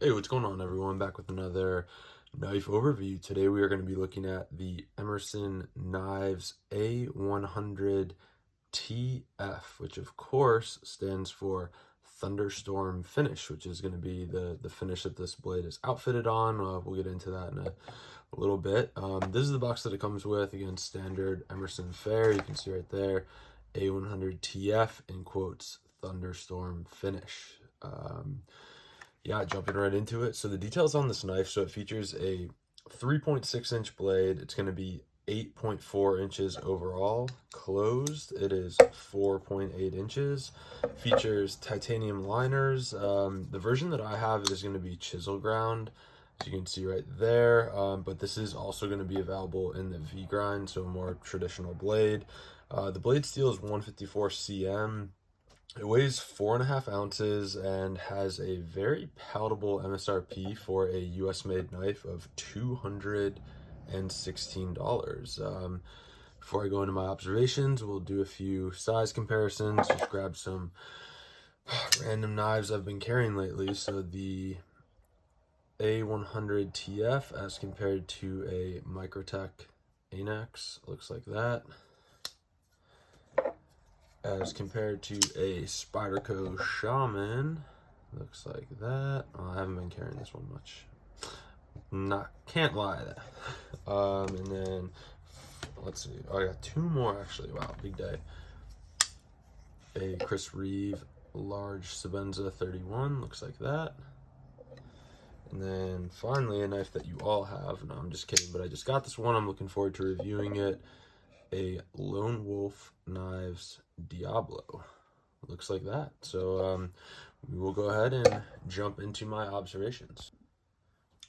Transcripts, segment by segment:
Hey, what's going on, everyone? Back with another knife overview. Today we are going to be looking at the Emerson Knives A-100 TF, which of course stands for thunderstorm finish, which is going to be the finish that this blade is outfitted on. We'll get into that in a little bit. This is the box that it comes with. Again, standard Emerson fare. You can see right there, A-100 TF in quotes, thunderstorm finish. Yeah, jumping right into it. So the details on this knife, so it features a 3.6-inch blade. It's going to be 8.4 inches overall. Closed, it is 4.8 inches. Features titanium liners. The version that I have is going to be chisel ground, as you can see right there. But this is also going to be available in the V grind, so a more traditional blade. The blade steel is 154 cm. It weighs 4.5 ounces and has a very palatable MSRP for a US made knife of $216. Before I go into my observations, we'll do a few size comparisons, just grab some random knives I've been carrying lately. So the A-100 TF as compared to a Microtech Anax looks like that, as compared to a Spyderco Shaman. Looks like that. Oh, I haven't been carrying this one much. Can't lie that. And then let's see. Oh, I got two more actually. Wow, big day. A Chris Reeve large Sabenza 31. Looks like that. And then finally a knife that you all have. No, I'm just kidding, but I just got this one. I'm looking forward to reviewing it. A Lone Wolf Knives Diablo. Looks like that. So we will go ahead and jump into my observations.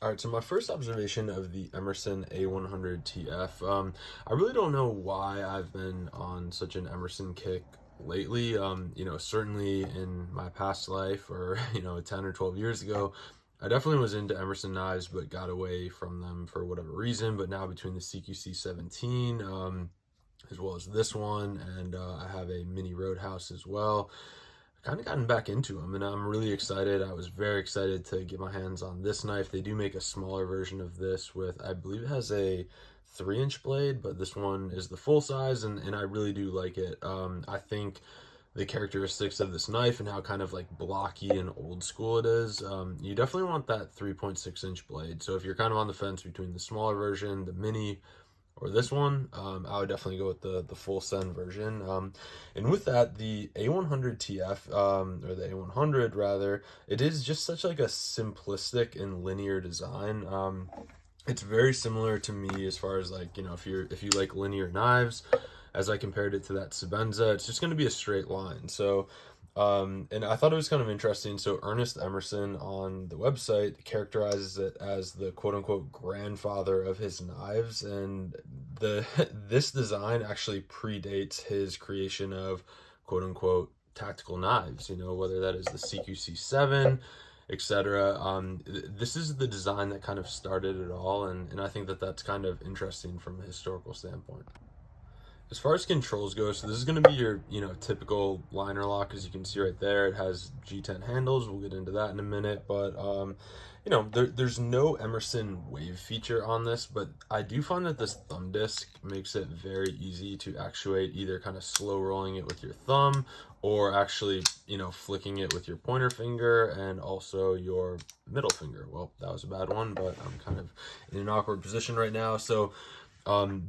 All right, so my first observation of the Emerson A-100 TF, I really don't know why I've been on such an Emerson kick lately. Certainly in my past life, or 10 or 12 years ago, I definitely was into Emerson knives, but got away from them for whatever reason. But now between the CQC 17, as well as this one, and I have a mini Roadhouse as well, kind of gotten back into them, and I'm really excited. I was very excited to get my hands on this knife. They do make a smaller version of this with, I believe it has a 3-inch blade, but this one is the full size, and I really do like it. I think the characteristics of this knife and how kind of like blocky and old school it is, you definitely want that 3.6-inch blade. So if you're kind of on the fence between the smaller version, the mini, or this one, I would definitely go with the full send version. And with that, the A100 TF, or the A100 rather, it is just such like a simplistic and linear design. It's very similar to me as far as like, if you like linear knives, as I compared it to that Sabenza, it's just going to be a straight line. So and I thought it was kind of interesting. So Ernest Emerson on the website characterizes it as the quote unquote grandfather of his knives, and this design actually predates his creation of quote unquote tactical knives. Whether that is the CQC 7, etc. This is the design that kind of started it all, and I think that that's kind of interesting from a historical standpoint. As far as controls go, so this is going to be your, typical liner lock. As you can see right there, it has G10 handles. We'll get into that in a minute, but there's no Emerson wave feature on this, but I do find that this thumb disc makes it very easy to actuate, either kind of slow rolling it with your thumb or actually, flicking it with your pointer finger and also your middle finger. Well, that was a bad one, but I'm kind of in an awkward position right now. So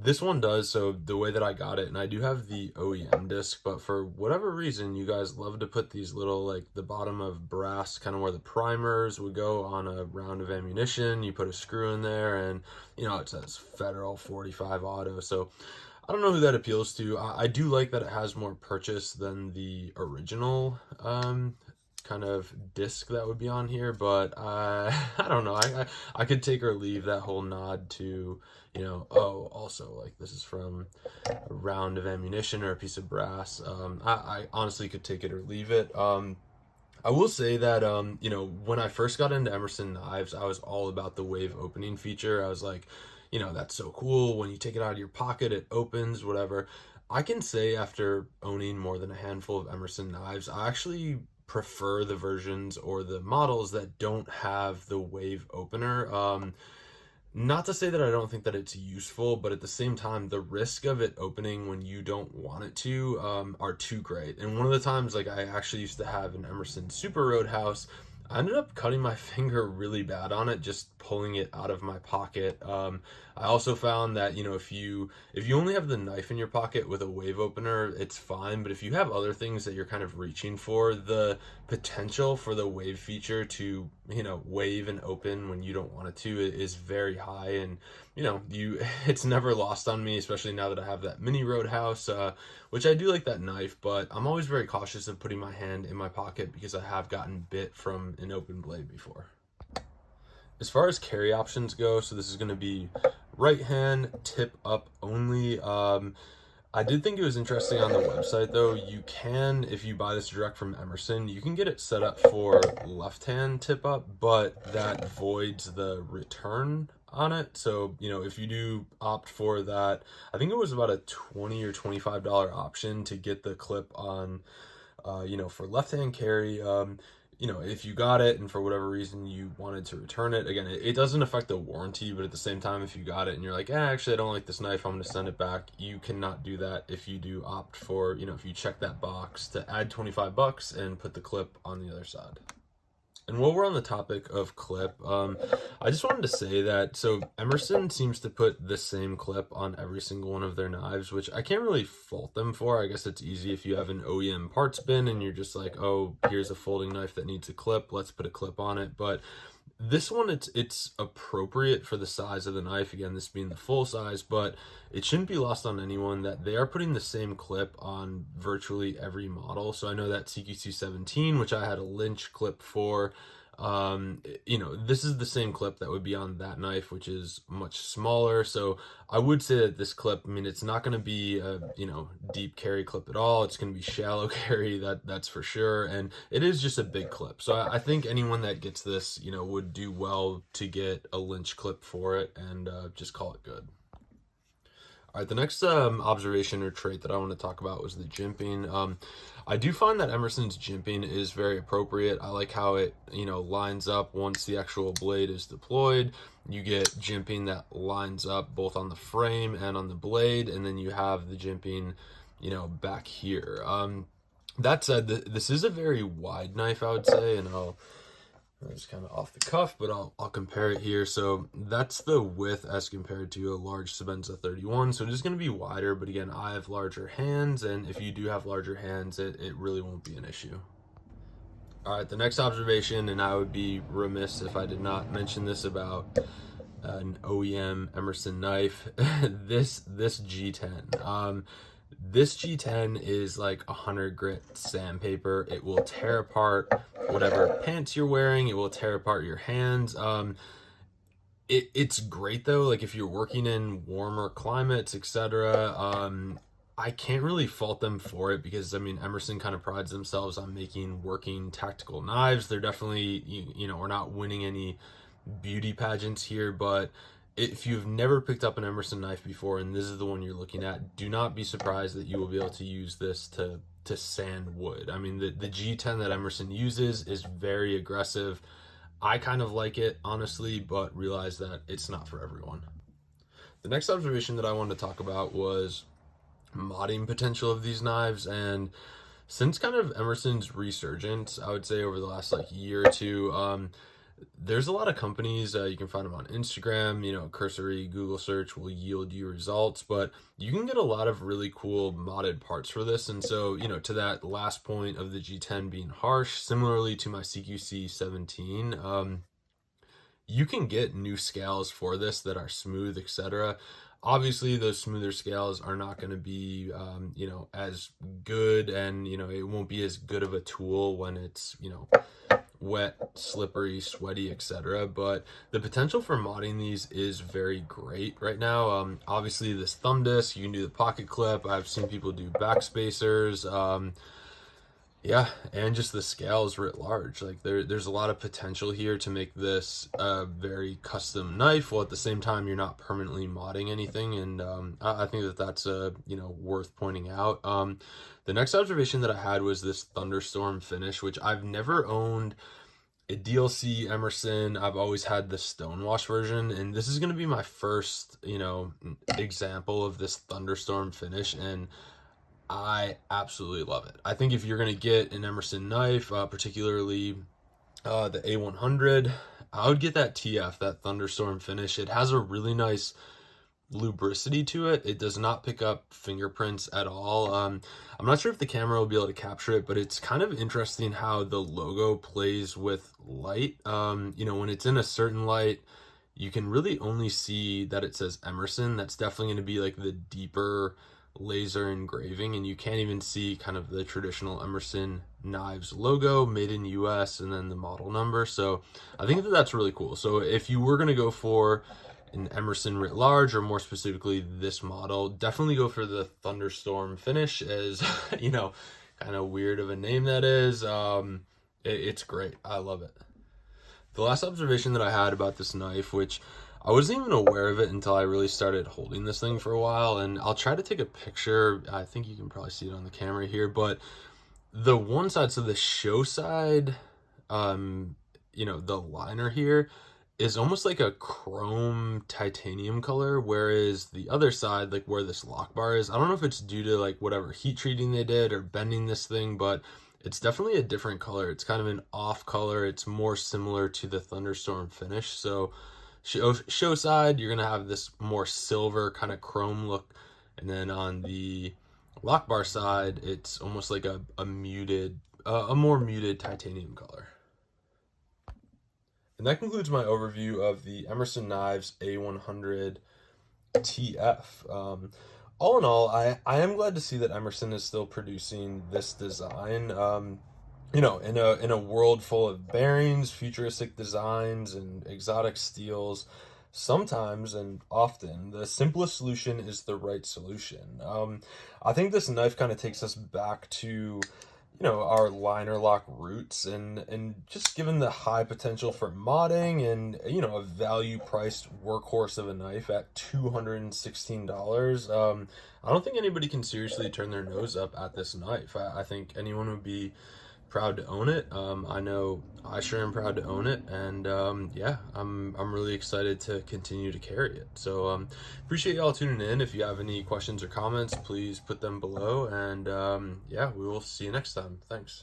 this one does, so the way that I got it, and I do have the OEM disc, but for whatever reason, you guys love to put these little, like the bottom of brass, kind of where the primers would go on a round of ammunition. You put a screw in there, and it says Federal 45 Auto. So I don't know who that appeals to. I do like that it has more purchase than the original kind of disc that would be on here, but I don't know. I could take or leave that whole nod to, oh, also like this is from a round of ammunition or a piece of brass. I honestly could take it or leave it. I will say that, when I first got into Emerson knives, I was all about the wave opening feature. I was like, that's so cool. When you take it out of your pocket, it opens, whatever. I can say after owning more than a handful of Emerson knives, I actually prefer the versions or the models that don't have the wave opener. Not to say that I don't think that it's useful, but at the same time, the risk of it opening when you don't want it to are too great. And one of the times, like, I actually used to have an Emerson Super Roadhouse. I ended up cutting my finger really bad on it, just pulling it out of my pocket. I also found that, you know, if you only have the knife in your pocket with a wave opener, it's fine. But if you have other things that you're kind of reaching for, the potential for the wave feature to, you know, wave and open when you don't want it to is very high. And, you know, it's never lost on me, especially now that I have that mini Roadhouse, which I do like that knife, but I'm always very cautious of putting my hand in my pocket because I have gotten bit from an open blade before. As far as carry options go, so this is going to be right hand tip up only. I did think it was interesting on the website though. You can, if you buy this direct from Emerson, you can get it set up for left hand tip up, but that voids the return on it. So, you know, if you do opt for that, I think it was about a $20 or $25 option to get the clip on, you know, for left hand carry. You know, if you got it and for whatever reason you wanted to return it, again, it doesn't affect the warranty, but at the same time, if you got it and you're like, actually, I don't like this knife, I'm going to send it back, you cannot do that if you do opt for, you know, if you check that box to add 25 bucks and put the clip on the other side. And while we're on the topic of clip, I just wanted to say that, so Emerson seems to put the same clip on every single one of their knives, which I can't really fault them for. I guess it's easy if you have an OEM parts bin and you're just like, oh, here's a folding knife that needs a clip, let's put a clip on it. But this one, it's appropriate for the size of the knife, again, this being the full size, but it shouldn't be lost on anyone that they are putting the same clip on virtually every model. So I know that CQC 17, which I had a Lynch clip for, you know, this is the same clip that would be on that knife, which is much smaller. So I would say that this clip, I mean, it's not going to be a, you know, deep carry clip at all. It's going to be shallow carry, that's for sure. And it is just a big clip. So I think anyone that gets this, you know, would do well to get a Lynch clip for it and just call it good. All right, the next observation or trait that I want to talk about was the jimping. I do find that Emerson's jimping is very appropriate. I like how it, you know, lines up once the actual blade is deployed. You get jimping that lines up both on the frame and on the blade, and then you have the jimping, you know, back here. That said, this is a very wide knife, I would say, and it's kind of off the cuff, but I'll compare it here. So that's the width as compared to a large Sebenza 31. So it is going to be wider, but again, I have larger hands, and if you do have larger hands, it really won't be an issue. All right, the next observation, and I would be remiss if I did not mention this about an OEM Emerson knife, this G10. This G10 is like 100 grit sandpaper. It will tear apart whatever pants you're wearing. It will tear apart your hands. It's great though, like if you're working in warmer climates, etc. I can't really fault them for it because, I mean, Emerson kind of prides themselves on making working tactical knives. They're definitely, you know, we're not winning any beauty pageants here, but if you've never picked up an Emerson knife before and this is the one you're looking at, do not be surprised that you will be able to use this to sand wood. I mean, the G10 that Emerson uses is very aggressive. I kind of like it, honestly, but realize that it's not for everyone. The next observation that I wanted to talk about was modding potential of these knives, and since kind of Emerson's resurgence, I would say over the last like year or two, there's a lot of companies, you can find them on Instagram, you know, cursory Google search will yield you results, but you can get a lot of really cool modded parts for this. And so, you know, to that last point of the G10 being harsh, similarly to my CQC 17, you can get new scales for this that are smooth, etc. Obviously, those smoother scales are not going to be, you know, as good, and, you know, it won't be as good of a tool when it's, you know, wet, slippery, sweaty, etc. But the potential for modding these is very great right now. Obviously, this thumb disc, you can do the pocket clip. I've seen people do backspacers. Yeah, and just the scales writ large. Like there's a lot of potential here to make this a very custom knife, while at the same time you're not permanently modding anything. And I think that that's worth pointing out. The next observation that I had was this thunderstorm finish, which I've never owned a DLC Emerson. I've always had the stonewash version, and this is going to be my first example of this thunderstorm finish, and I absolutely love it. I think if you're going to get an Emerson knife, particularly the A-100, I would get that TF, that thunderstorm finish. It has a really nice lubricity to it. It does not pick up fingerprints at all. I'm not sure if the camera will be able to capture it, but it's kind of interesting how the logo plays with light. When it's in a certain light, you can really only see that it says Emerson. That's definitely going to be like the deeper laser engraving, and you can't even see kind of the traditional Emerson knives logo, made in US, and then the model number. So I think that that's really cool. So if you were going to go for an Emerson writ large, or more specifically this model, definitely go for the thunderstorm finish. As kind of weird of a name that is. It's great. I love it. The last observation that I had about this knife, which I wasn't even aware of it until I really started holding this thing for a while, and I'll try to take a picture. I think you can probably see it on the camera here, but the one side, so the show side, the liner here is almost like a chrome titanium color, whereas the other side, like where this lock bar is, I don't know if it's due to like whatever heat treating they did or bending this thing, but it's definitely a different color. It's kind of an off color. It's more similar to the thunderstorm finish. So show side, you're gonna have this more silver kind of chrome look, and then on the lock bar side, it's almost like a more muted titanium color. And that concludes my overview of the Emerson Knives A-100 TF. All in all, I am glad to see that Emerson is still producing this design. In a world full of bearings, futuristic designs, and exotic steels, sometimes and often the simplest solution is the right solution. I think this knife kind of takes us back to our liner lock roots, and just given the high potential for modding, and a value priced workhorse of a knife at $216, I don't think anybody can seriously turn their nose up at this knife. I think anyone would be proud to own it. I know I sure am proud to own it, and yeah, I'm really excited to continue to carry it. So appreciate y'all tuning in. If you have any questions or comments, please put them below, and yeah, we will see you next time. Thanks.